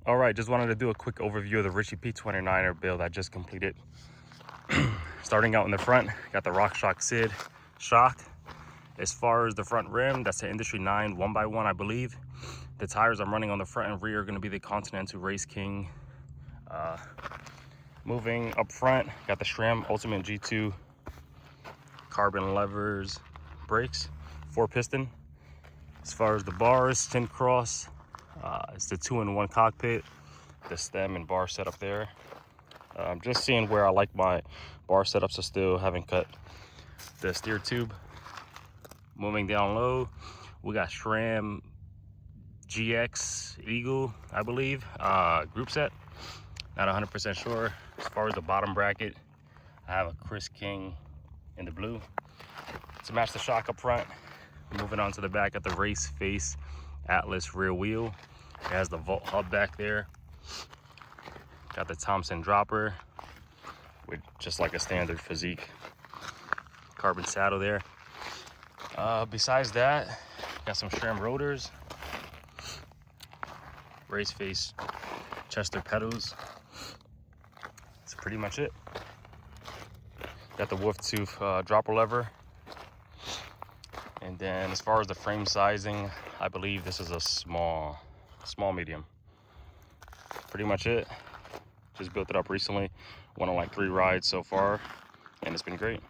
All right, just wanted to do a quick overview of the Ritchey P-29er build I just completed. Starting out in the front, got the RockShox Sid shock. As far as the front rim, that's the Industry 9 1x1, I believe. The tires I'm running on the front and rear are going to be the Continental Race King. Moving up front, got the SRAM Ultimate G2 carbon levers brakes, 4-piston. As far as the bars, tin cross, it's the 2-in-1 cockpit, the stem and bar setup there. I'm just seeing where I like my bar setups, so still haven't cut the steer tube. Moving down low, we got SRAM GX Eagle, I believe, group set. Not 100% sure. As far as the bottom bracket, I have a Chris King in the blue to match the shock up front. Moving on to the back, at the Race Face Atlas rear wheel. It has the Vault hub back there. Got the Thompson dropper with just like a standard physique carbon saddle there. Besides that, got some SRAM rotors, Race Face Chester pedals. That's pretty much it. Got the wolf tooth dropper lever. And then as far as the frame sizing, I believe this is a small medium. Pretty much it. Just built it up recently. Went on like 3 rides so far, and it's been great.